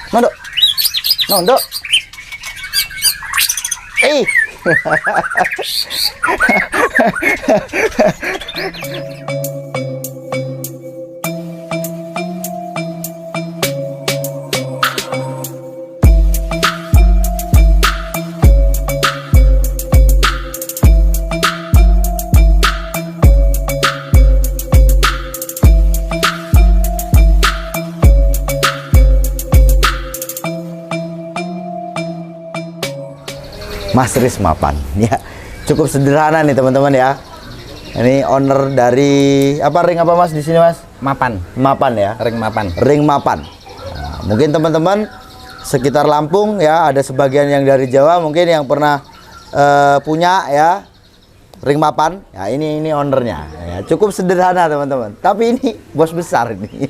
No, Dok. No, Dok. Eh. Mas Riz Mapan ya, cukup sederhana nih teman-teman ya. Ini owner dari apa, ring apa Mas di sini Mas? Mapan. Mapan ya. Ring Mapan. Ring Mapan. Nah, mungkin teman-teman sekitar Lampung ya, ada sebagian yang dari Jawa mungkin yang pernah punya ya ring Mapan. Ya ini ownernya. Ya, cukup sederhana teman-teman. Tapi ini bos besar ini.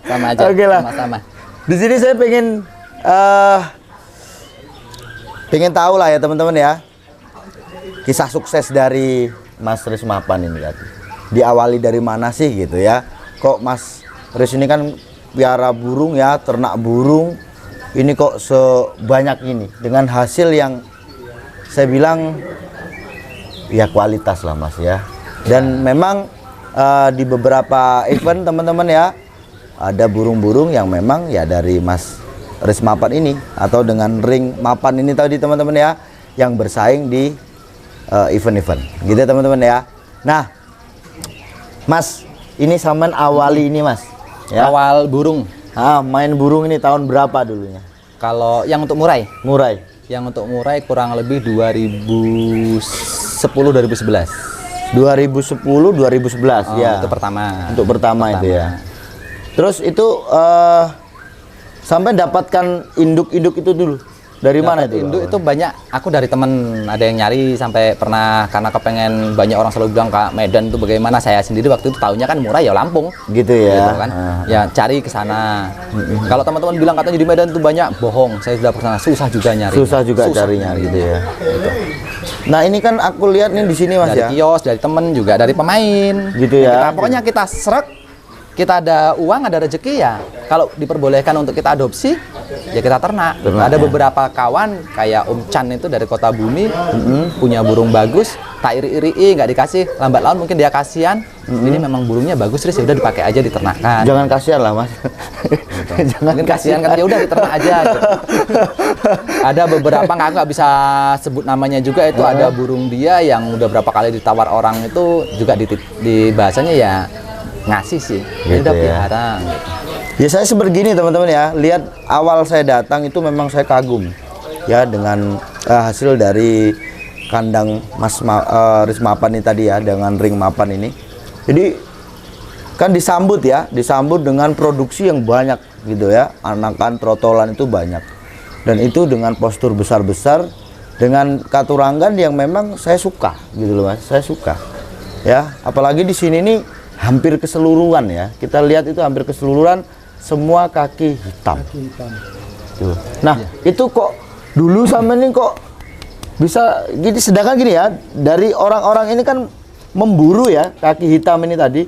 Sama aja. Oke lah. Sama-sama. Di sini saya pengen tahu lah ya teman-teman ya, kisah sukses dari Mas Riz Mapan ini tadi. Diawali dari mana sih gitu ya? Kok Mas Riz ini kan piara burung ya, ternak burung. Ini kok sebanyak ini dengan hasil yang saya bilang ya kualitas lah Mas ya. Dan memang di beberapa event teman-teman ya, ada burung-burung yang memang ya dari Mas Riz Mapan ini atau dengan ring Mapan ini tadi teman-teman ya, yang bersaing di event-event gitu ya teman-teman ya. Nah Mas, ini sampean awali ini Mas ya? Awal burung. Main burung ini tahun berapa dulunya? Kalau yang untuk murai? Murai. Yang untuk murai kurang lebih 2010 2011. 2010 2011 ya. Itu pertama. Untuk pertama itu ya. Terus itu sampai dapatkan induk-induk itu dulu dari mana itu? Induk itu banyak, aku dari temen ada yang nyari sampai pernah, karena kepengen, banyak orang selalu bilang Kak Medan itu bagaimana. Saya sendiri waktu itu tahunya kan murah ya Lampung gitu ya, gitu kan. Ya cari ke sana. Kalau teman-teman bilang katanya di Medan itu banyak, bohong. Saya sudah pernah, susah juga nyari. Susah juga carinya gitu ya. Gitu. Nah ini kan aku lihat nih di sini Mas dari ya, kios, dari temen juga, dari pemain gitu ya. Pokoknya kita serak, kita ada uang, ada rezeki ya, kalau diperbolehkan untuk kita adopsi ya kita ternak. Ada beberapa kawan kayak Om Chan itu dari Kota Bumi, punya burung bagus, tak iri-iri nggak dikasih, lambat laun mungkin dia kasihan. Ini memang burungnya bagus, Riz, ya udah dipakai aja, diternakkan. Jangan kasihan lah Mas. Gitu. Jangan kasihan kan, ya udah diternak aja gitu. Ada beberapa nggak bisa sebut namanya juga, itu ada burung dia yang udah berapa kali ditawar orang itu juga di bahasanya ya ngasih sih, gitu udah pelihara. Ya saya seperti gini teman-teman ya, lihat awal saya datang itu memang saya kagum ya dengan hasil dari kandang Mas Riz Mapan ini tadi ya, dengan ring Mapan ini. Jadi kan disambut dengan produksi yang banyak gitu ya, anakan trotolan itu banyak, dan itu dengan postur besar-besar, dengan katurangan yang memang saya suka gitu loh Mas, saya suka ya. Apalagi di sini nih hampir keseluruhan ya, kita lihat itu hampir keseluruhan semua kaki hitam. Tuh. Nah itu kok dulu sama ini kok bisa gini, sedangkan gini ya, dari orang-orang ini kan memburu ya kaki hitam ini tadi,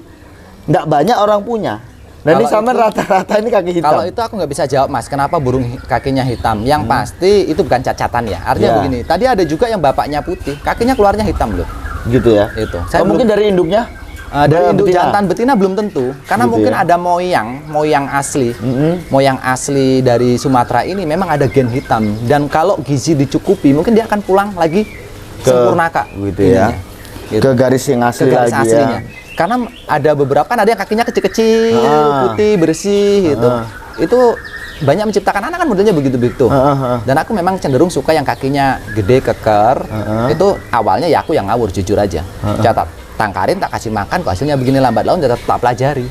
nggak banyak orang punya. Dan ini sama rata-rata ini kaki hitam. Kalau itu aku nggak bisa jawab Mas, kenapa burung kakinya hitam. Yang pasti itu bukan cacatan ya, artinya begini, tadi ada juga yang bapaknya putih, kakinya keluarnya hitam loh. Gitu ya. Itu. Saya mungkin dari induknya? Dari induk jantan betina belum tentu, karena gitu mungkin ya? Ada moyang asli, moyang asli dari Sumatera ini memang ada gen hitam, dan kalau gizi dicukupi mungkin dia akan pulang lagi sempurna Kak, gitu ya, gitu. Ke garis yang asli, garis lagi aslinya. Ya. Karena ada beberapa kan ada yang kakinya kecil-kecil, putih bersih gitu, itu banyak menciptakan anak kan modelnya begitu-begitu. Dan aku memang cenderung suka yang kakinya gede, keker. Itu awalnya ya aku yang ngawur, jujur aja. Catat. Tangkarin, tak kasih makan, kok hasilnya begini, lambat laun tetap pelajari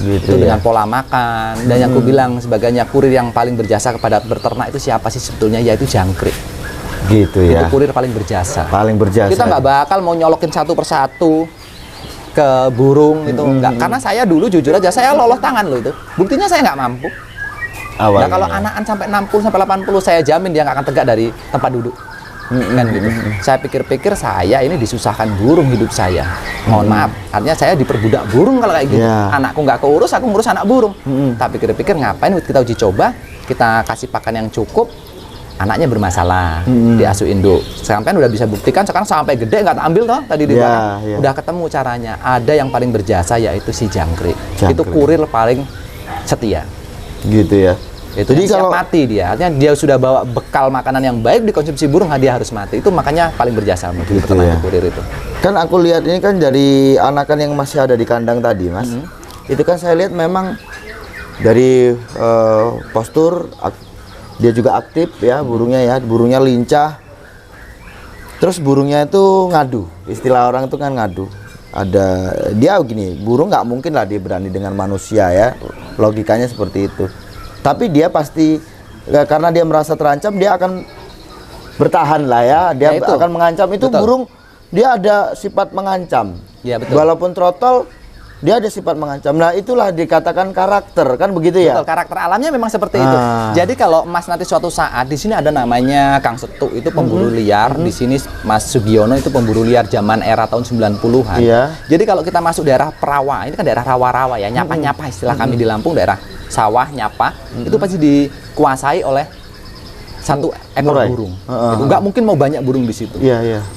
gitu itu ya? Dengan pola makan. Dan yang aku bilang sebagainya, kurir yang paling berjasa kepada berternak itu siapa sih sebetulnya, yaitu jangkrik gitu ya. Itu kurir paling berjasa, kita nggak bakal mau nyolokin satu persatu ke burung itu enggak, karena saya dulu jujur aja saya loloh tangan loh, itu buktinya saya nggak mampu. Nah kalau anakan sampai 60 sampai 80 saya jamin dia nggak akan tegak dari tempat duduk. kan gitu. Saya pikir-pikir saya ini disusahkan burung hidup saya. Mohon maaf, artinya saya diperbudak burung kalau kayak gitu. Anakku nggak keurus, aku ngurus anak burung. Tapi pikir-pikir ngapain kita uji coba, kita kasih pakan yang cukup, anaknya bermasalah, diasuh induk. Sampai udah bisa buktikan sekarang sampai gede nggak ambil toh tadi di belakang. Udah ketemu caranya. Ada yang paling berjasa yaitu si jangkrik. Itu kurir paling setia. Gitu ya. Itu jadi siap mati dia, artinya dia sudah bawa bekal makanan yang baik dikonsumsi burung, dia harus mati. Itu makanya paling berjasa gitu ya. Kurir itu. Kan aku lihat ini kan dari anakan yang masih ada di kandang tadi, Mas. Itu kan saya lihat memang dari postur dia juga aktif ya, burungnya lincah. Terus burungnya itu ngadu, istilah orang itu kan ngadu. Ada dia gini, burung nggak mungkin lah dia berani dengan manusia ya, logikanya seperti itu. Tapi dia pasti karena dia merasa terancam, dia akan bertahan lah ya, dia akan mengancam. Itu burung dia ada sifat mengancam. Ya, betul. Walaupun trotol, dia ada sifat mengancam. Nah, itulah dikatakan karakter, kan begitu ya? Betul, karakter alamnya memang seperti itu. Jadi kalau Mas nanti suatu saat di sini ada namanya Kang Setu, itu pemburu liar. Di sini Mas Sugiono itu pemburu liar zaman era tahun 90-an. Iya. Jadi kalau kita masuk daerah Perawa, ini kan daerah rawa-rawa ya, nyapa-nyapa istilah kami di Lampung, daerah sawah nyapa, itu pasti dikuasai oleh satu ekor burung. Itu nggak mungkin mau banyak burung di situ.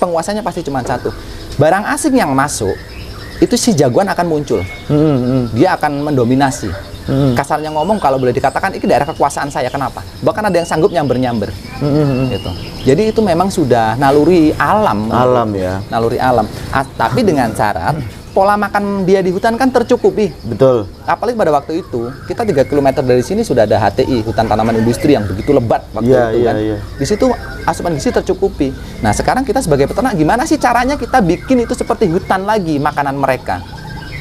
Penguasanya pasti cuma satu. Barang asing yang masuk, itu si jagoan akan muncul. Dia akan mendominasi. Kasarnya ngomong, kalau boleh dikatakan, ini daerah kekuasaan saya. Kenapa? Bahkan ada yang sanggup nyamber-nyamber. Gitu. Jadi itu memang sudah naluri alam. Ya. Naluri alam. Tapi dengan syarat, pola makan dia di hutan kan tercukupi. Betul. Apalagi pada waktu itu, kita 3 km dari sini sudah ada HTI, hutan tanaman industri, yang begitu lebat waktu itu kan. Di situ asupan gizi tercukupi. Nah, sekarang kita sebagai peternak, gimana sih caranya kita bikin itu seperti hutan lagi makanan mereka?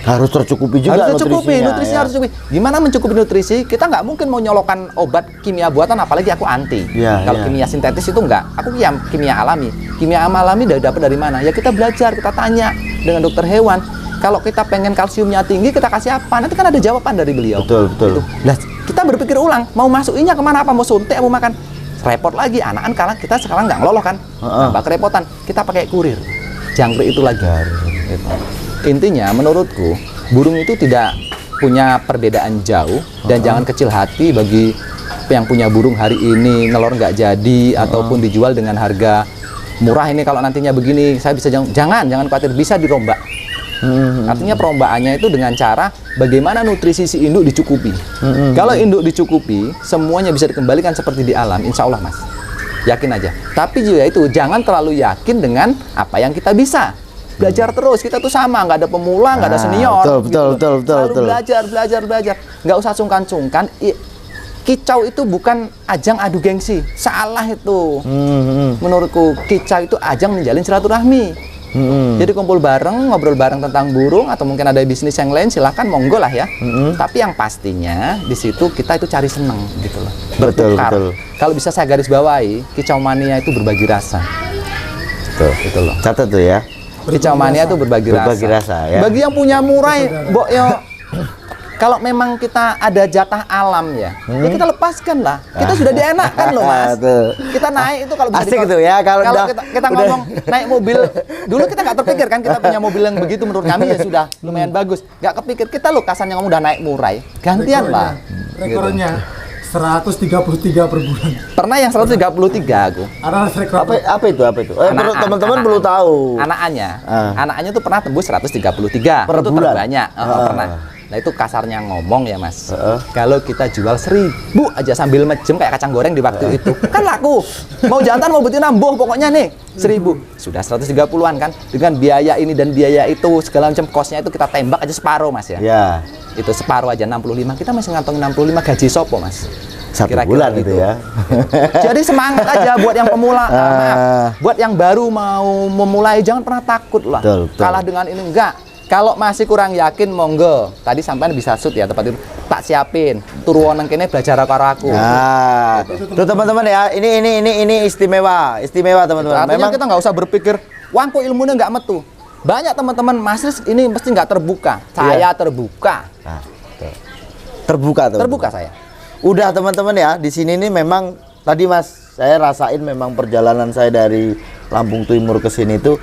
Harus tercukupi juga. Harus tercukupi, nutrisinya harus tercukupi. Gimana mencukupi nutrisi? Kita nggak mungkin mau nyolokan obat kimia buatan, apalagi aku anti. Kalau kimia sintetis itu enggak. Aku kimia alami. Kimia alami dapat dari mana? Ya kita belajar, kita tanya dengan dokter hewan. Kalau kita pengen kalsiumnya tinggi, kita kasih apa? Nanti kan ada jawaban dari beliau. Betul. Gitu. Nah, kita berpikir ulang, mau masukinnya kemana, apa mau suntik, mau makan. Repot lagi, anakan karena kita sekarang nggak ngeloloh kan. Tambah kerepotan, kita pakai kurir. Jangkrik itu lagi. Gitu. Intinya, menurutku, burung itu tidak punya perbedaan jauh. Dan jangan kecil hati bagi yang punya burung hari ini, nelor nggak jadi, ataupun dijual dengan harga murah ini. Kalau nantinya begini, saya bisa jangan khawatir, bisa dirombak. Artinya perombakannya itu dengan cara bagaimana nutrisi si induk dicukupi. Kalau induk dicukupi, semuanya bisa dikembalikan seperti di alam, insya Allah Mas. Yakin aja. Tapi juga itu, jangan terlalu yakin dengan apa yang kita bisa. Belajar terus, kita tuh sama, nggak ada pemula, nggak ada senior. Betul. Selalu belajar. Nggak usah sungkan-sungkan. Kicau itu bukan ajang adu gengsi, salah itu. Menurutku, kicau itu ajang menjalin silaturahmi. Jadi kumpul bareng, ngobrol bareng tentang burung, atau mungkin ada bisnis yang lain, silahkan monggo lah ya. Tapi yang pastinya di situ kita itu cari seneng gitu loh. Bertukar. Kalau bisa saya garis bawahi, kicau mania itu berbagi rasa. Gitu loh. Catat tuh ya. Kicau mania itu berbagi rasa. Ya. Bagi yang punya murai, kalau memang kita ada jatah alam ya kita lepaskan lah. Kita sudah dienakkan loh Mas. Kita naik itu kalau bisa asik itu ya. Kalau kita ngomong naik mobil, dulu kita nggak terpikir kan kita punya mobil yang begitu, menurut kami ya sudah lumayan bagus. Nggak kepikir kita loh, kasarnya ngomong udah naik murai, gantian lah. Rekornya 133 per bulan. Pernah yang 133 aku. Apa itu? Teman-teman perlu tahu. Anaknya tuh pernah tembus 133 per itu bulan. Terbanyak. Pernah. Nah itu kasarnya ngomong ya Mas. Kalau kita jual 1000 aja sambil mejem kayak kacang goreng di waktu itu, kan laku. Mau jantan mau betina mbuh pokoknya nih 1000. Sudah 130-an kan. Dengan biaya ini dan biaya itu segala macam kosnya itu kita tembak aja separuh Mas ya. Itu separuh aja 65. Kita masih ngantong 65 gaji sopo Mas. Kira-kira bulan gitu ya. Jadi semangat aja buat yang pemula. Buat yang baru mau memulai, jangan pernah takut lah. Betul. Kalah dengan ini enggak. Kalau masih kurang yakin monggo. Tadi sampean bisa shoot ya tempat itu. Tak siapin. Turu nang kene belajar karo aku. Nah, tuh teman-teman ya. Ini istimewa teman-teman. Artinya kita nggak usah berpikir, wah kok ilmunya nggak metu. Banyak teman-teman Mas Riz ini mesti nggak terbuka. Saya terbuka. Terbuka Terbuka saya. Udah teman-teman ya, di sini nih memang tadi Mas, saya rasain memang perjalanan saya dari Lampung Timur ke sini itu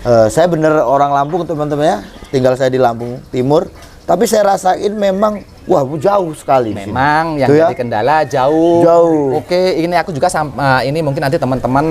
saya bener orang Lampung teman-teman ya, tinggal saya di Lampung Timur, tapi saya rasain memang wah jauh sekali. Memang yang tuh jadi kendala jauh. Jauh. Oke, ini aku juga ini mungkin nanti teman-teman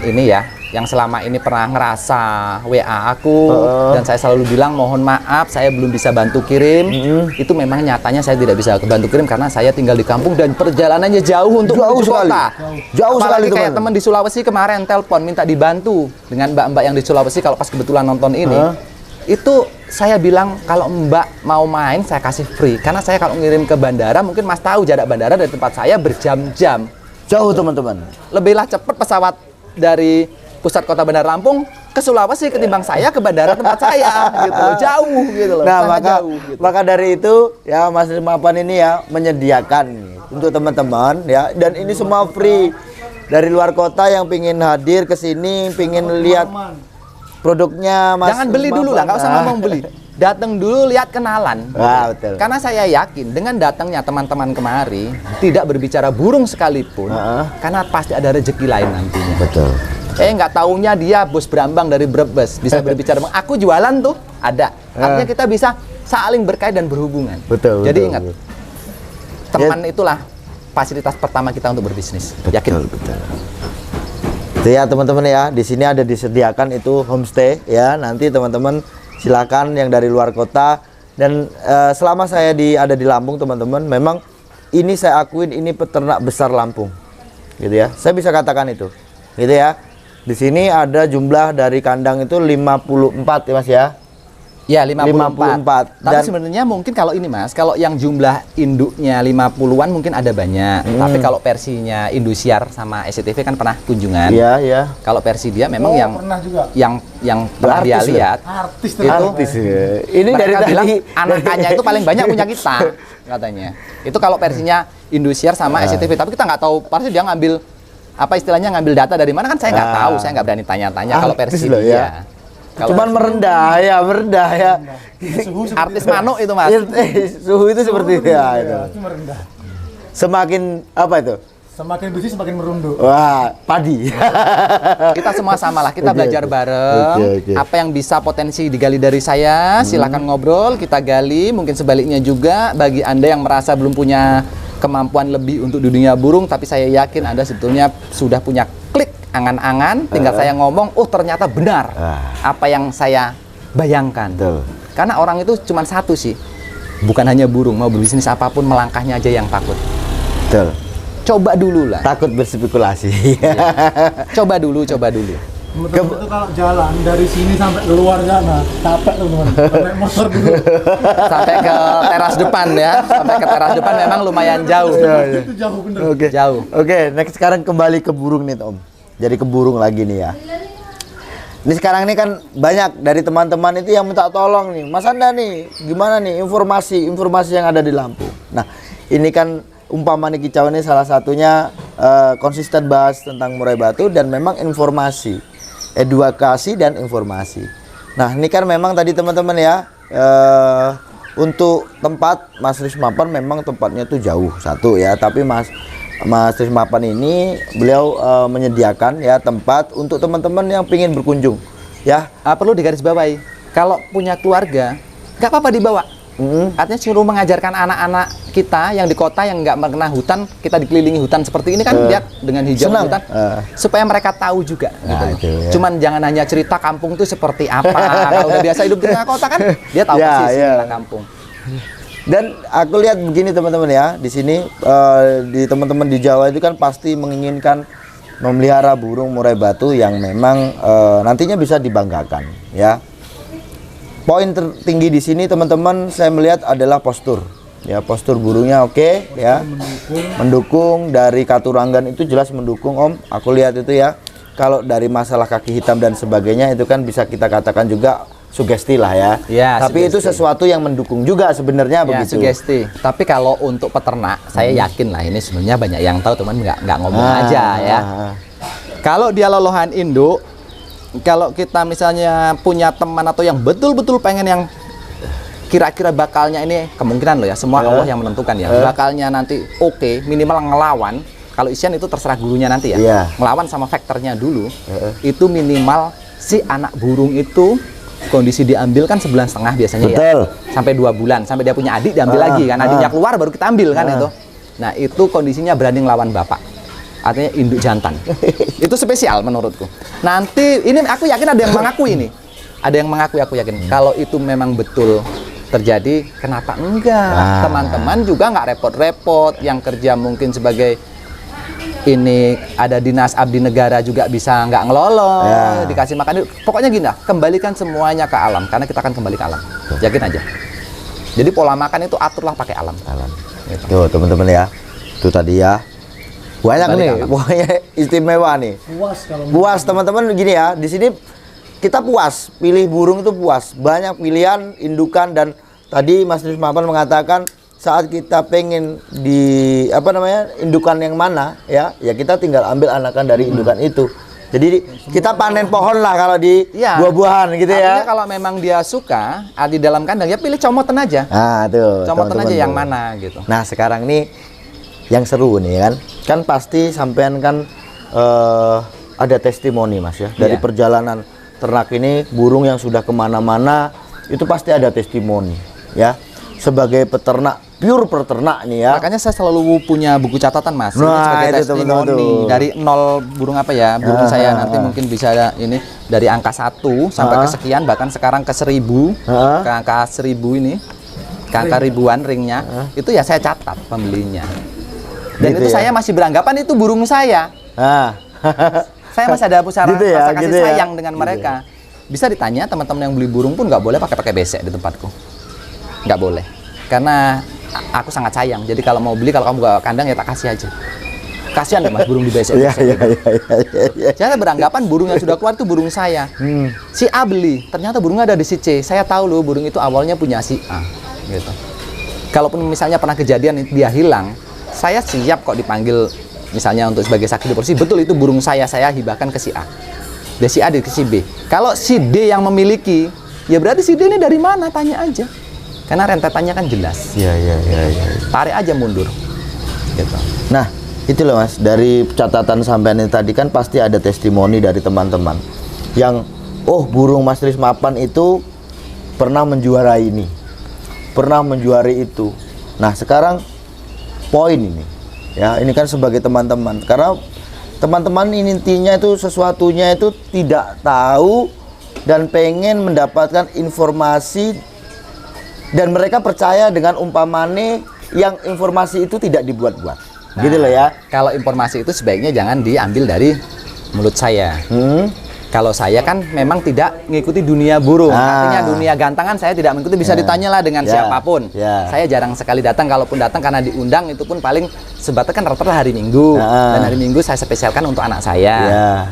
ini ya yang selama ini pernah ngerasa WA aku dan saya selalu bilang mohon maaf saya belum bisa bantu kirim. Itu memang nyatanya saya tidak bisa bantu kirim karena saya tinggal di kampung dan perjalanannya jauh untuk menuju kota. Jauh sekali kayak teman di Sulawesi kemarin telepon minta dibantu dengan mbak-mbak yang di Sulawesi kalau pas kebetulan nonton ini. Itu saya bilang kalau Mbak mau main saya kasih free karena saya kalau ngirim ke bandara mungkin Mas tahu jarak bandara dari tempat saya berjam-jam. Jauh teman-teman. Lebihlah cepat pesawat dari pusat kota Bandar Lampung ke Sulawesi ketimbang saya ke bandara tempat saya gitu loh. Jauh gitu loh. Nah, jauh, gitu. maka dari itu ya Mas Mapan ini ya menyediakan untuk teman-teman ya, dan ini semua free. Dari luar kota yang pingin hadir ke sini, pingin lihat produknya Mas. Jangan beli dulu lah, nggak usah ngomong beli. Datang dulu lihat kenalan. Wah, betul. Karena saya yakin dengan datangnya teman-teman kemari tidak berbicara burung sekalipun, karena pasti ada rezeki lain nantinya. Betul. Nggak taunya dia bos Brambang dari Brebes bisa berbicara. Aku jualan tuh ada. Artinya kita bisa saling berkait dan berhubungan. Betul. Jadi betul, ingat, betul. teman itulah fasilitas pertama kita untuk berbisnis. Yakin? Betul. Itu ya teman-teman ya, di sini ada disediakan itu homestay ya. Nanti teman-teman silakan yang dari luar kota, dan selama saya ada di Lampung teman-teman, memang ini saya akuin ini peternak besar Lampung. Gitu ya. Saya bisa katakan itu. Gitu ya. Di sini ada jumlah dari kandang itu 54 ya Mas ya. Ya 54. Tapi Dan sebenarnya mungkin kalau ini Mas, kalau yang jumlah induknya 50-an mungkin ada banyak. Tapi kalau versinya Indosiar sama SCTV kan pernah kunjungan. Iya, iya. Kalau versi dia memang pernah juga. yang pernah dia lihat Artis itu Artis ya. Ini dari mereka bilang tadi anakannya itu paling banyak punya kita katanya. Itu kalau versinya Indosiar sama SCTV. Tapi kita nggak tahu pasti dia ngambil apa istilahnya ngambil data dari mana kan saya nggak tahu. Saya nggak berani tanya-tanya kalau versi loh, dia. ya. Cuman merendah ya. Artis Mano itu Mas. Suhu itu seperti itu ya. Itu merendah. Semakin apa itu? Semakin bisnis semakin merunduk. Wah, padi. Kita semua sama lah, kita Oke, belajar oke. bareng. Oke. Apa yang bisa potensi digali dari saya, silahkan ngobrol, kita gali. Mungkin sebaliknya juga, bagi Anda yang merasa belum punya kemampuan lebih untuk di dunia burung, tapi saya yakin Anda sebetulnya sudah punya klik angan-angan, tinggal saya ngomong, oh ternyata benar apa yang saya bayangkan. Betul. Karena orang itu cuma satu sih, bukan hanya burung, mau berbisnis apapun melangkahnya aja yang takut. Betul. Coba dulu lah. Takut berspekulasi. Coba dulu. Teman-teman itu kalau jalan dari sini sampai keluar sana capek teman-teman. Naik motor dulu. Sampai ke teras depan ya. Sampai ke teras depan memang lumayan jauh. Itu jauh bener. Oke. Jauh. Oke, next sekarang kembali ke burung nih, Om. Jadi ke burung lagi nih ya. Ini sekarang ini kan banyak dari teman-teman itu yang minta tolong nih. Mas Anda nih, gimana nih informasi yang ada di Lampung. Nah, ini kan umpama nih kicauan ini salah satunya konsisten bahas tentang murai batu dan memang informasi, edukasi dan informasi. Nah, ini kan memang tadi teman-teman ya, untuk tempat Mas Rismapan memang tempatnya tuh jauh satu ya, tapi Mas Rismapan ini beliau menyediakan ya tempat untuk teman-teman yang ingin berkunjung ya. Perlu digarisbawahi, kalau punya keluarga nggak apa-apa dibawa. Artinya suruh mengajarkan anak-anak kita yang di kota yang nggak mengenal hutan, kita dikelilingi hutan seperti ini kan, lihat dengan hijau senang. hutan, supaya mereka tahu juga. Nah, gitu. itu ya. Cuman jangan hanya cerita kampung itu seperti apa. Kalau udah biasa hidup di tengah kota kan, dia tahu Ya, persis ya. tentang kampung. Dan aku lihat begini teman-teman ya, di sini di teman-teman di Jawa itu kan pasti menginginkan memelihara burung murai batu yang memang nantinya bisa dibanggakan ya. Poin tertinggi di sini teman-teman saya melihat adalah postur. Ya, postur burungnya oke ya. Mendukung dari Katuranggan itu jelas mendukung Om. Aku lihat itu ya. Kalau dari masalah kaki hitam dan sebagainya itu kan bisa kita katakan juga sugesti lah ya. Ya, tapi itu sugesti. sesuatu yang mendukung juga sebenarnya Ya, begitu. sugesti. Tapi kalau untuk peternak, saya yakin lah ini sebenarnya banyak yang tahu, teman nggak ngomong aja ya. Kalau dia lolohan induk, kalau kita misalnya punya teman atau yang betul-betul pengen yang kira-kira bakalnya ini, kemungkinan loh ya, semua Allah yang menentukan ya. Bakalnya nanti oke, minimal ngelawan, kalau isian itu terserah gurunya nanti ya. Iya. Ngelawan sama faktornya dulu, itu minimal si anak burung itu kondisi diambil kan 1,5 bulan biasanya. Betul. Ya. Sampai 2 bulan, sampai dia punya adik diambil lagi kan. Adiknya keluar baru kita ambil kan itu. Nah, itu kondisinya berani ngelawan bapak. Artinya induk jantan. Itu spesial menurutku. Nanti ini aku yakin ada yang mengakui ini. Ada yang mengakui, aku yakin. Kalau itu memang betul terjadi, kenapa enggak? Teman-teman juga nggak repot-repot, yang kerja mungkin sebagai ini ada dinas abdi negara juga bisa nggak ngelolong, dikasih makan. Pokoknya gini lah, kembalikan semuanya ke alam, karena kita akan kembali ke alam. Yakin aja. Jadi pola makan itu aturlah pakai alam. Gitu. Tuh teman-teman ya, itu tadi ya. Banyak nih, pokoknya istimewa nih. Puas kalau Puas teman-teman gini ya, di sini kita puas, pilih burung itu puas. Banyak pilihan indukan dan tadi Mas Rismapan mengatakan saat kita pengen di indukan yang mana ya kita tinggal ambil anakan dari indukan itu. Jadi kita panen pohon lah kalau di buah-buahan gitu ya. Artinya kalau memang dia suka di dalam kandang ya pilih comotan aja. Nah, tuh. Comotan aja yang mana gitu. Nah, sekarang nih yang seru nih kan. Kan pasti sampean kan ada testimoni Mas ya dari perjalanan ternak ini, burung yang sudah kemana-mana itu pasti ada testimoni ya. Sebagai peternak, pure peternak nih ya. Makanya saya selalu punya buku catatan Mas. Ini sebagai itu testimoni dari 0 burung apa ya. Burung saya nanti mungkin bisa ini dari angka 1 sampai ke sekian, bahkan sekarang ke 1000, ke angka 1000 ini, ke angka ribuan ringnya. Itu ya saya catat pembelinya. Dan Gitu itu ya? saya masih beranggapan itu burung saya. Saya masih ada rasa kasih sayang dengan mereka. Bisa ditanya teman-teman yang beli burung pun nggak boleh pakai besek di tempatku. Nggak boleh. Karena aku sangat sayang. Jadi kalau mau beli, kalau kamu gak kandang ya tak kasih aja. Kasihan deh Mas burung di besek. Saya beranggapan burung yang sudah keluar itu burung saya. Si A beli, ternyata burungnya ada di si C. Saya tahu loh burung itu awalnya punya si A. Gitu. Kalaupun misalnya pernah kejadian dia hilang, saya siap kok dipanggil misalnya untuk sebagai saksi di polisi. Betul itu burung saya hibahkan ke si A. Dari si A ke si B. Kalau si D yang memiliki, ya berarti si D ini dari mana? Tanya aja. Karena rentetannya kan jelas. Iya. Tarik aja mundur. Gitu. Nah, itu loh Mas, dari catatan sampean ini tadi kan pasti ada testimoni dari teman-teman yang burung Mas Rismapan itu pernah menjuarai ini, pernah menjuari itu. Nah, sekarang poin ini ya, ini kan sebagai teman-teman, karena teman-teman ini intinya itu sesuatunya itu tidak tahu dan pengen mendapatkan informasi, dan mereka percaya dengan umpamane yang informasi itu tidak dibuat-buat. Gitu loh ya. Kalau informasi itu sebaiknya jangan diambil dari mulut saya. Kalau saya kan memang tidak mengikuti dunia burung. Artinya dunia gantangan saya tidak mengikuti. Bisa ditanyalah dengan siapapun. Saya jarang sekali datang. Kalaupun datang karena diundang, itu pun paling sebatas kan rata-rata hari Minggu. Dan hari Minggu saya spesialkan untuk anak saya.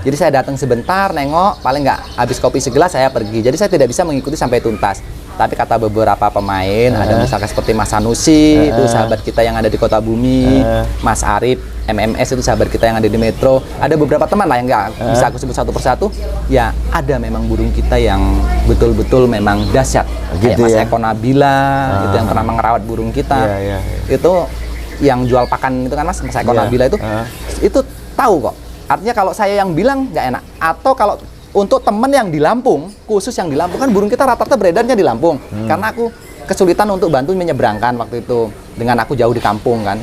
Jadi saya datang sebentar, nengok, paling nggak habis kopi segelas saya pergi. Jadi saya tidak bisa mengikuti sampai tuntas. Tapi kata beberapa pemain, ada misalkan seperti Mas Sanusi, itu sahabat kita yang ada di Kota Bumi, Mas Arif, MMS itu sahabat kita yang ada di Metro. Ada beberapa teman lah yang nggak bisa aku sebut satu persatu. Ya ada memang burung kita yang betul-betul memang dahsyat. Kayak Mas Eko Nabila, itu yang pernah merawat burung kita. Itu yang jual pakan itu kan Mas Eko Nabila itu tahu kok. Artinya kalau saya yang bilang nggak enak. Atau kalau untuk temen yang di Lampung, khusus yang di Lampung, kan burung kita rata-rata beredarnya di Lampung. Karena aku kesulitan untuk bantu menyeberangkan waktu itu, dengan aku jauh di kampung kan.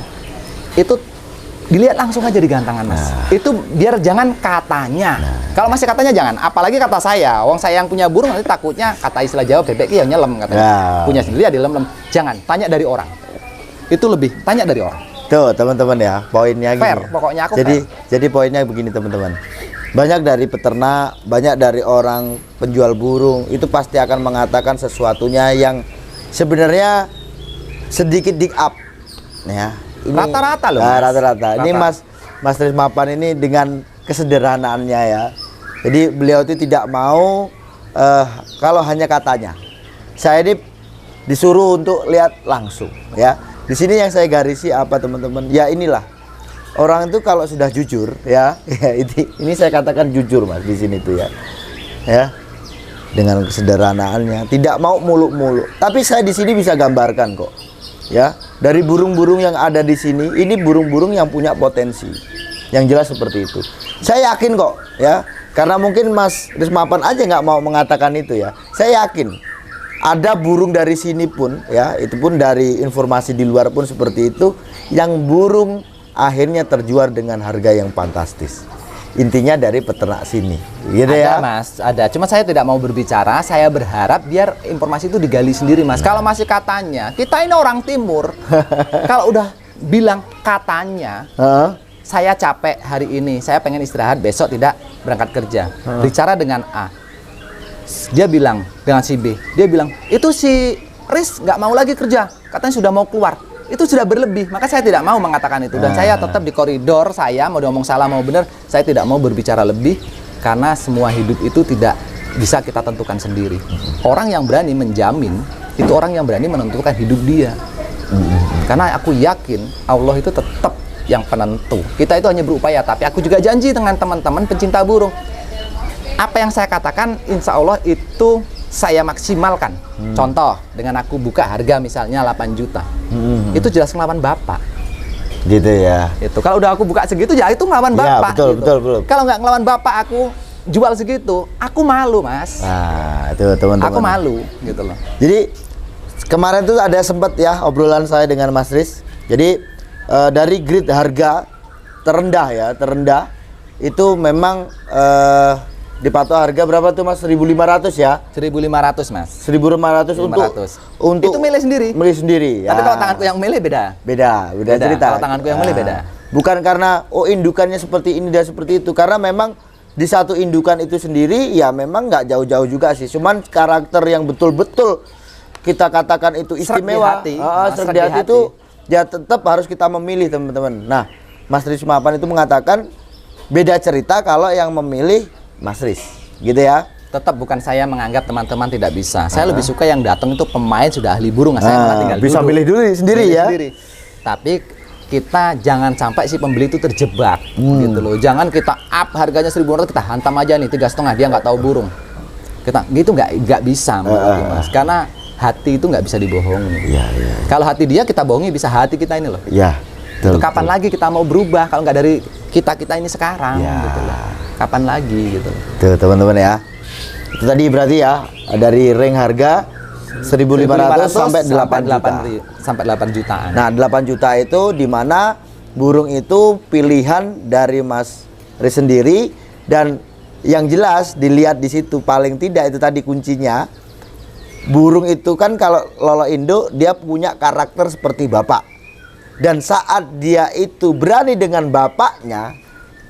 Itu dilihat langsung aja di gantangan Mas. Itu biar jangan katanya. Kalau masih katanya jangan, apalagi kata saya. Wong saya yang punya burung nanti takutnya kata istilah Jawa bebek yang nyelem katanya. Punya sendiri ya dilem-lem. Jangan, tanya dari orang. Itu lebih, tanya dari orang. Tuh teman-teman ya, poinnya gini. Fair, pokoknya aku jadi poinnya begini teman-teman. Banyak dari peternak, banyak dari orang penjual burung itu pasti akan mengatakan sesuatunya yang sebenarnya sedikit dig up, ya. Rata-rata loh. Rata-rata. Ini Mas Rismapan ini dengan kesederhanaannya ya. Jadi beliau itu tidak mau kalau hanya katanya. Saya ini disuruh untuk lihat langsung, ya. Di sini yang saya garisi apa teman-teman? Ya inilah. Orang itu kalau sudah jujur ya ini saya katakan jujur Mas di sini tuh ya dengan kesederhanaannya, tidak mau muluk-muluk. Tapi saya di sini bisa gambarkan kok ya, dari burung-burung yang ada di sini, ini burung-burung yang punya potensi. Yang jelas seperti itu. Saya yakin kok, ya, karena mungkin Mas Rismapan aja nggak mau mengatakan itu ya. Saya yakin ada burung dari sini pun, ya, itu pun dari informasi di luar pun seperti itu, yang burung akhirnya terjual dengan harga yang fantastis. Intinya dari peternak sini, gitu Ada ya. Mas, ada. Cuma saya tidak mau berbicara. Saya berharap biar informasi itu digali sendiri Mas. Kalau masih katanya, kita ini orang timur. Kalau udah bilang katanya, saya capek hari ini, saya pengen istirahat, besok tidak berangkat kerja. Bicara dengan A, dia bilang dengan si B, dia bilang itu si Riz nggak mau lagi kerja, katanya sudah mau keluar. Itu sudah berlebih, maka saya tidak mau mengatakan itu. Dan saya tetap di koridor saya, mau ngomong salah mau benar, saya tidak mau berbicara lebih, karena semua hidup itu tidak bisa kita tentukan sendiri. Orang yang berani menjamin, itu orang yang berani menentukan hidup dia. Karena aku yakin Allah itu tetap yang penentu. Kita itu hanya berupaya, tapi aku juga janji dengan teman-teman pencinta burung. Apa yang saya katakan, insya Allah itu saya maksimalkan. Contoh, dengan aku buka harga misalnya 8 juta. Itu jelas ngelawan Bapak. Gitu ya. Itu kalau udah aku buka segitu ya itu ngelawan Ya, Bapak. betul, gitu. betul. Kalau nggak ngelawan Bapak aku jual segitu, aku malu, Mas. Nah, itu teman-teman. Aku malu gitu loh. Jadi kemarin tuh ada sempat ya obrolan saya dengan Mas Riz. Jadi dari grid harga terendah itu memang dipatok harga berapa tuh Mas? 1.500 ya? 1.500 Mas. 1.500 untuk Itu milih sendiri. Milih sendiri. Tapi Ya. kalau tanganku yang milih beda. Beda cerita. Kalau tanganku yang milih beda. Bukan karena indukannya seperti ini dan seperti itu, karena memang di satu indukan itu sendiri ya memang nggak jauh-jauh juga sih. Cuman karakter yang betul-betul kita katakan itu istimewa, Sreg di di hati itu ya tetap harus kita memilih teman-teman. Nah, Mas Rismapan itu mengatakan beda cerita kalau yang memilih Mas Riz, gitu ya. Tetap bukan saya menganggap teman-teman tidak bisa. Saya lebih suka yang datang itu pemain sudah ahli burung, saya malah tinggal bisa duduk. milih dulu sendiri Milih ya. sendiri. Tapi kita jangan sampai si pembeli itu terjebak gitu loh. Jangan kita up harganya 1.500 kita hantam aja nih 3,5 dia nggak tahu burung. Kita gitu nggak bisa menurutku, Mas. Karena hati itu nggak bisa dibohongi. Iya. Kalau hati dia kita bohongi, bisa hati kita ini loh. Iya. Itu kapan lagi kita mau berubah kalau nggak dari kita ini sekarang Ya. gitu loh. Kapan lagi gitu. Tuh teman-teman ya. Itu tadi berarti ya dari ring harga 1.500 sampai 8 juta. Sampai 8 jutaan. Nah, 8 juta itu di mana burung itu pilihan dari Mas Riz sendiri, dan yang jelas dilihat di situ paling tidak itu tadi kuncinya. Burung itu kan kalau lolo induk dia punya karakter seperti bapak. Dan saat dia itu berani dengan bapaknya,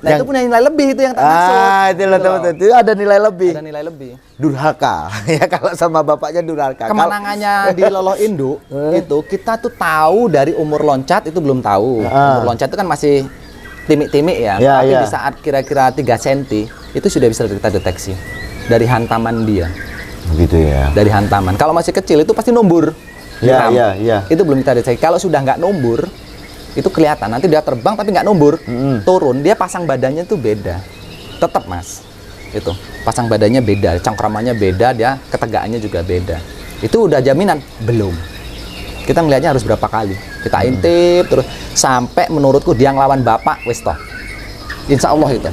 Nah, itu punya nilai lebih itu yang tak maksud. itu loh teman-teman, itu ada nilai lebih. Ada nilai lebih. Durhaka. Ya kalau sama bapaknya durhaka. Kemenangannya di loloh induk itu kita tuh tahu dari umur loncat itu belum tahu. Umur loncat itu kan masih timik-timik ya. Ya, Tapi ya. di saat kira-kira 3 cm itu sudah bisa kita deteksi dari hantaman dia. Gitu ya. Dari hantaman. Kalau masih kecil itu pasti numbur. Ya, Diram. ya. Itu belum kita deteksi. Kalau sudah nggak numbur, itu kelihatan. Nanti dia terbang tapi nggak numbur, turun. Dia pasang badannya tuh beda. Tetap Mas, itu pasang badannya beda, cangkramannya beda, dia ketegaannya juga beda. Itu udah jaminan? Belum. Kita ngelihatnya harus berapa kali. Kita intip terus sampai menurutku dia ngelawan bapak, wis toh. Insya Allah itu.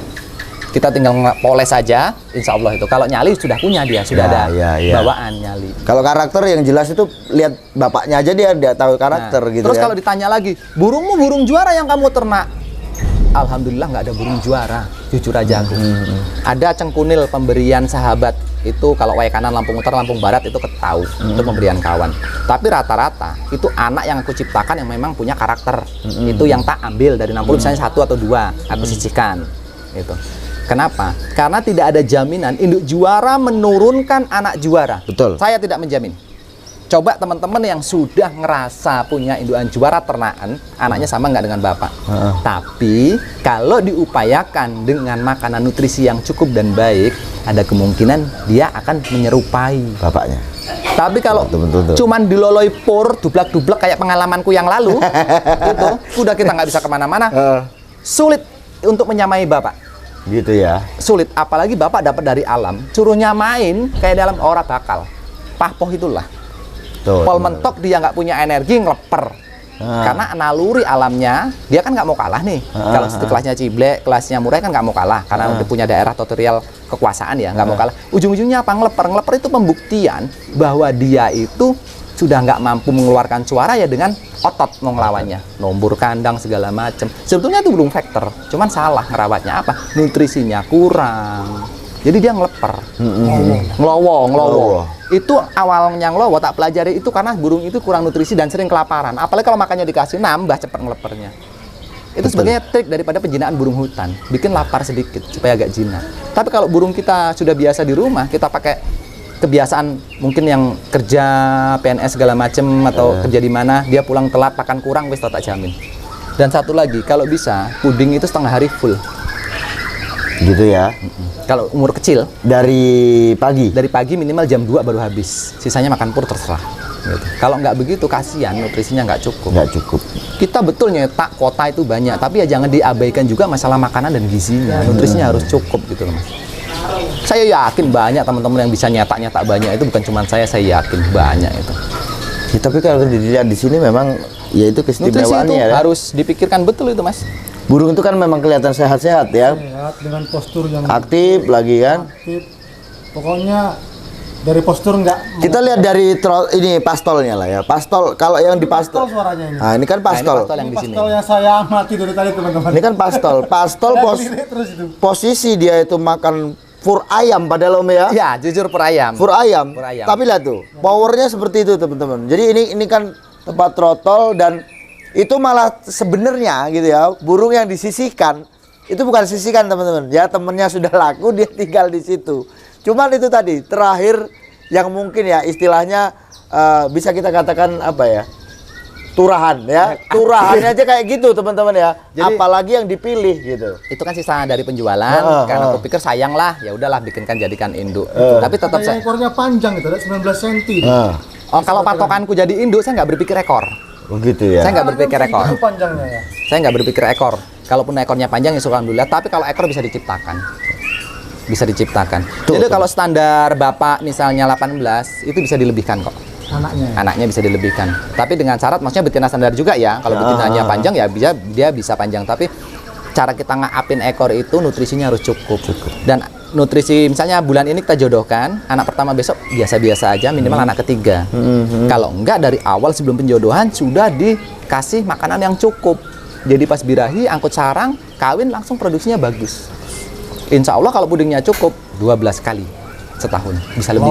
Kita tinggal poles saja, insya Allah itu. Kalau nyali sudah punya dia, sudah ada bawaan nyali. Kalau karakter yang jelas itu lihat bapaknya aja dia tahu karakter gitu Terus ya. kalau ditanya lagi, burungmu burung juara yang kamu ternak? Alhamdulillah nggak ada burung juara, jujur aja aku. Ada cengkunil pemberian sahabat itu kalau Wai Kanan Lampung Utara, Lampung Barat itu ketahu itu pemberian kawan. Tapi rata-rata itu anak yang aku ciptakan yang memang punya karakter. Itu yang tak ambil dari 60 misalnya 1 atau 2 aku sisihkan. Itu. Kenapa? Karena tidak ada jaminan induk juara menurunkan anak juara. Betul. Saya tidak menjamin. Coba teman-teman yang sudah ngerasa punya indukan juara ternakan, anaknya sama nggak dengan bapak. Tapi kalau diupayakan dengan makanan nutrisi yang cukup dan baik, ada kemungkinan dia akan menyerupai Bapaknya. Tapi kalau Betul. cuman diloloi pur, dublak-dublak kayak pengalamanku yang lalu, itu udah kita nggak bisa kemana-mana. Sulit untuk menyamai bapak. Gitu ya. Sulit, apalagi bapak dapat dari alam, suruh nyamain kayak dalam ora bakal. Pahpoh itulah. Pol mentok dia nggak punya energi ngeleper. Karena naluri alamnya dia kan nggak mau kalah nih. Kalau itu kelasnya Ciblek, kelasnya Murai kan nggak mau kalah karena udah punya daerah tutorial kekuasaan ya, nggak mau kalah. Ujung-ujungnya apa? Ngeleper itu pembuktian bahwa dia itu sudah nggak mampu mengeluarkan suara ya dengan otot mau ngelawannya, nombor kandang segala macem. Sebetulnya itu belum faktor, cuman salah ngerawatnya apa? Nutrisinya kurang. Jadi dia ngeleper, ngelowo. Itu awalnya ngelowo tak pelajari itu karena burung itu kurang nutrisi dan sering kelaparan. Apalagi kalau makannya dikasih nambah cepat ngelepernya. Itu sebenarnya trik daripada penjinaan burung hutan, bikin lapar sedikit supaya agak jinak. Tapi kalau burung kita sudah biasa di rumah, kita pakai kebiasaan mungkin yang kerja PNS segala macem atau kerja di mana, dia pulang telat makan kurang, wis tak jamin. Dan satu lagi, kalau bisa puding itu setengah hari full. Gitu ya. Kalau umur kecil Dari pagi minimal jam 2 baru habis, sisanya makan pur terserah gitu. Kalau nggak begitu kasihan, nutrisinya nggak cukup. Kita betul nyetak kota itu banyak, tapi ya jangan diabaikan juga masalah makanan dan gizinya. Nutrisinya harus cukup gitu loh Mas. Saya yakin banyak teman-teman yang bisa nyetak banyak, itu bukan cuma saya yakin banyak itu. Ya, tapi kalau dilihat di sini memang ya itu Nutrisi itu keistimewaannya ya. harus dipikirkan betul itu Mas. Burung itu kan memang kelihatan sehat-sehat ya. Sehat dengan postur yang Aktif lagi kan. aktif. Pokoknya dari postur enggak. Kita lihat dari ini pastolnya lah ya. Pastol kalau yang di pastol. Suaranya ini. Nah, ini kan pastol. pastol yang Ini di sini. pastol yang saya amati dari tadi teman-teman. Ini kan pastol. Pastol Terus itu. posisi dia itu makan fur ayam padahal Om ya. Ya, jujur per ayam. Fur ayam. Fur ayam. Tapi lihat tuh, powernya seperti itu teman-teman. Jadi ini kan tempat trotol dan itu malah sebenarnya gitu ya, burung yang disisihkan itu bukan sisihkan teman-teman ya, temennya sudah laku dia tinggal di situ. Cuman itu tadi terakhir yang mungkin ya istilahnya bisa kita katakan apa ya, turahan ya, turahannya aja kayak gitu teman-teman ya. Jadi, apalagi yang dipilih gitu. Itu kan sisa dari penjualan, karena aku pikir sayang lah, ya udahlah bikinkan jadikan induk. Tapi tetap Saya saya, ekornya panjang itu, ada 19 cm. oh kalau patokanku jadi induk saya nggak berpikir ekor. Begitu ya. Saya nggak berpikir ekor. Itu panjangnya ya. Saya nggak berpikir ekor. Kalaupun ekornya panjang ya alhamdulillah. Tapi kalau ekor bisa diciptakan. Jadi kalau standar bapak misalnya 18 itu bisa dilebihkan kok. Anaknya bisa dilebihkan. Tapi dengan syarat maksudnya betina standar juga ya. Kalau betinanya panjang ya dia bisa panjang. Tapi cara kita ngapin ekor itu nutrisinya harus cukup. Dan nutrisi misalnya bulan ini kita jodohkan, anak pertama besok biasa-biasa aja, minimal anak ketiga. Kalau enggak dari awal sebelum penjodohan sudah dikasih makanan yang cukup. Jadi pas birahi, angkut sarang, kawin langsung produksinya bagus. Insya Allah kalau pudingnya cukup 12 kali setahun, bisa lebih.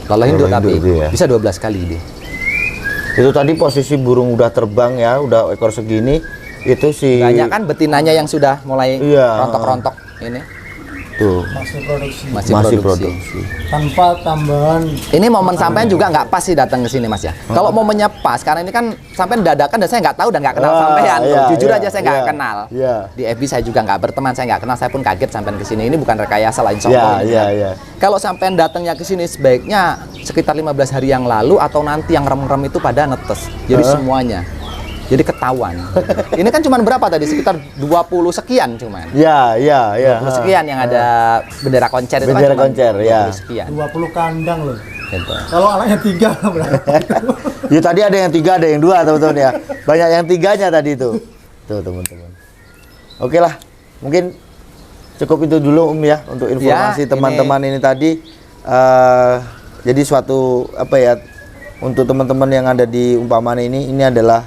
Lolo induk tapi ya. bisa 12 kali dia. Itu tadi posisi burung udah terbang ya, udah ekor segini, itu si Banyak kan betinanya yang sudah mulai rontok-rontok ini. tuh Masih produksi. Tanpa tambahan. Ini momen sampean juga nggak pas sih datang ke sini Mas ya. Kalau momennya pas, karena ini kan sampean dadakan dan saya nggak tahu dan nggak kenal sampean. Jujur aja saya nggak kenal. Di FB saya juga nggak berteman, saya nggak kenal, saya pun kaget sampean ke sini. Ini bukan rekayasa lain sombong. Kalau sampean datangnya ke sini sebaiknya sekitar 15 hari yang lalu atau nanti yang rem-rem itu pada netes. Jadi semuanya. Jadi ketahuan. Ini kan cuma berapa tadi? Sekitar 20 sekian cuman. 20 sekian yang ada bendera koncer itu bendera kan koncer, 20 sekian. 20 kandang loh. Gitu. Kalau anaknya 3 berapa? Ya tadi ada yang 3, ada yang 2 teman-teman ya. Banyak yang 3-nya tadi itu. Tuh teman-teman. Oke lah, mungkin cukup itu dulu ya untuk informasi teman-teman ini tadi. Jadi suatu apa ya, untuk teman-teman yang ada di Umpaman ini adalah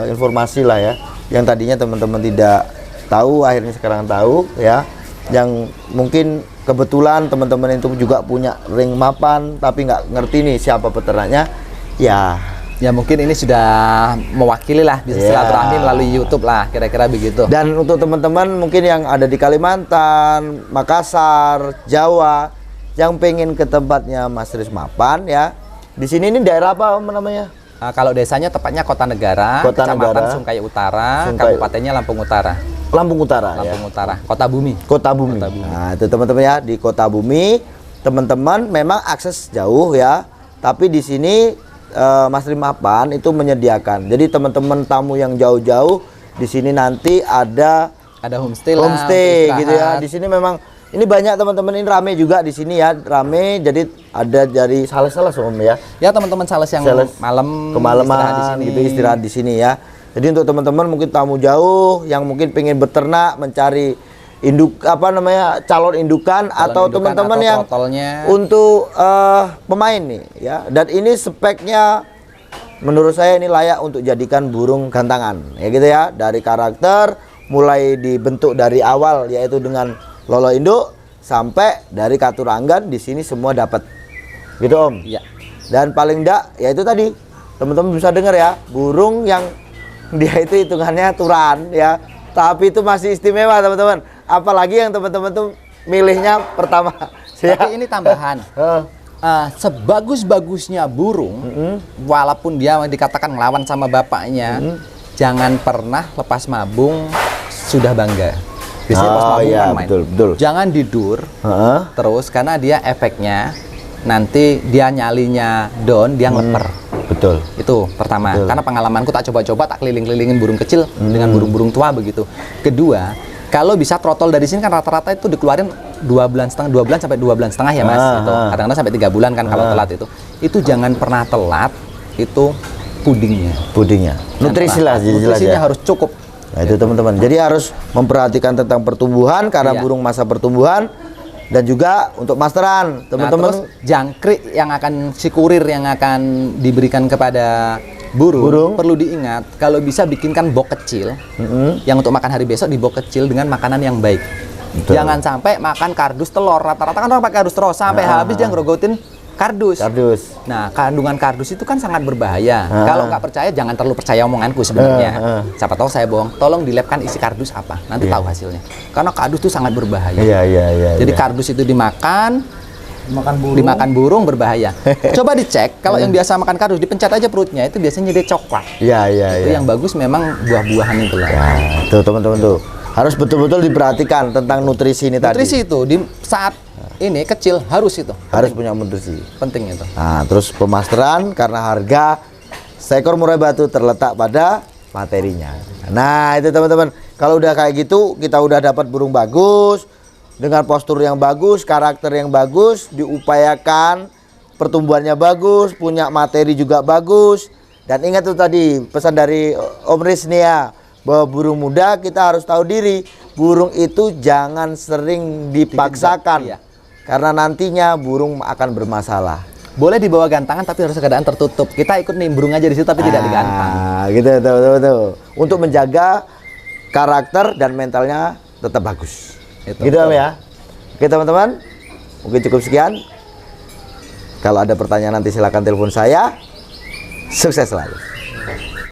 informasi lah ya, yang tadinya teman-teman tidak tahu akhirnya sekarang tahu ya, yang mungkin kebetulan teman-teman itu juga punya ring mapan tapi nggak ngerti nih siapa peternaknya ya mungkin ini sudah mewakili lah, bisa silaturahmi melalui YouTube lah, kira-kira begitu. Dan untuk teman-teman mungkin yang ada di Kalimantan, Makassar, Jawa yang pengen ke tempatnya Mas Riz Mapan ya, di sini ini daerah apa namanya? Kalau desanya tepatnya Kota Negara, Kecamatan Sungkai Utara, Kabupatennya Lampung Utara. Lampung Utara. Kota Bumi. Nah, itu teman-teman ya, di Kota Bumi, teman-teman memang akses jauh ya, tapi di sini Mas Riz Mapan itu menyediakan. Jadi teman-teman tamu yang jauh-jauh di sini nanti ada homestay gitu ya. Di sini memang Ini banyak teman-teman, ini rame juga di sini ya, rame. Jadi ada dari sales-sales Om ya. Ya teman-teman sales yang Sales malam kemalaman istirahat di sini. gitu, istirahat di sini ya. Jadi untuk teman-teman mungkin tamu jauh yang mungkin pengen beternak, mencari induk calon indukan atau indukan teman-teman atau yang trotolnya. untuk pemain nih ya. Dan ini speknya menurut saya ini layak untuk jadikan burung gantangan ya gitu ya. Dari karakter mulai dibentuk dari awal yaitu dengan lolo induk sampai dari katuranggan di sini semua dapat. Gitu Om. Iya. Dan paling enggak ya itu tadi. Teman-teman bisa dengar ya, burung yang dia itu hitungannya turan ya. Tapi itu masih istimewa teman-teman. Apalagi yang teman-teman tuh milihnya pertama. Tapi ini tambahan. Sebagus-bagusnya burung, walaupun dia dikatakan ngelawan sama bapaknya, jangan pernah lepas mabung sudah bangga. Biasanya lepas mabung iya, kan main. betul. Jangan didur terus karena dia efeknya nanti dia nyalinya down, dia ngeleper. Betul. Itu pertama. Betul. Karena pengalamanku tak coba-coba tak keliling-kelilingin burung kecil dengan burung-burung tua begitu. Kedua, kalau bisa trotol dari sini kan rata-rata itu dikeluarin 2 bulan sampai 2 bulan setengah ya Mas. Itu kadang-kadang sampai 3 bulan kan kalau telat itu. Itu jangan pernah telat itu pudingnya. Nutrisi lah jelas Nutrisinya ya. harus cukup. Nah itu teman-teman. Jadi harus memperhatikan tentang pertumbuhan karena Iya. burung masa pertumbuhan dan juga untuk masteran Nah, teman-teman. terus jangkrik yang akan si kurir yang akan diberikan kepada burung perlu diingat kalau bisa bikinkan box kecil yang untuk makan hari besok di box kecil dengan makanan yang baik. Betul. Jangan sampai makan kardus telur. Rata-rata kan orang pakai kardus telur sampai habis dia ngerogotin kardus. Nah, kandungan kardus itu kan sangat berbahaya. Kalau nggak percaya, jangan terlalu percaya omonganku sebenarnya. Siapa tahu saya bohong. Tolong dilabkan isi kardus apa. Nanti tahu hasilnya. Karena kardus itu sangat berbahaya. Iya. Jadi kardus itu dimakan burung berbahaya. Coba dicek kalau yang biasa makan kardus dipencet aja perutnya itu biasanya dia coklat. Iya. Itu yang bagus memang buah-buahan itu lah. Ya, tuh teman-teman tuh. Harus betul-betul diperhatikan tentang nutrisi ini tadi. Nutrisi itu di saat ini kecil harus itu. Harus punya nutrisi. Penting itu. Nah, terus pemasteran karena harga seekor murai batu terletak pada materinya. Nah, itu teman-teman. Kalau udah kayak gitu, kita udah dapat burung bagus dengan postur yang bagus, karakter yang bagus, diupayakan pertumbuhannya bagus, punya materi juga bagus. Dan ingat tuh tadi pesan dari Om Riz nih ya, bahwa burung muda kita harus tahu diri. Burung itu jangan sering dipaksakan. Iya. Karena nantinya burung akan bermasalah. Boleh dibawa gantangan tapi harus keadaan tertutup. Kita ikut nimbrung aja di situ tapi tidak digantang. Gitu tuh. Untuk menjaga karakter dan mentalnya tetap bagus. Itu. Gitu Om ya. Oke teman-teman, mungkin cukup sekian. Kalau ada pertanyaan nanti silakan telepon saya. Sukses selalu.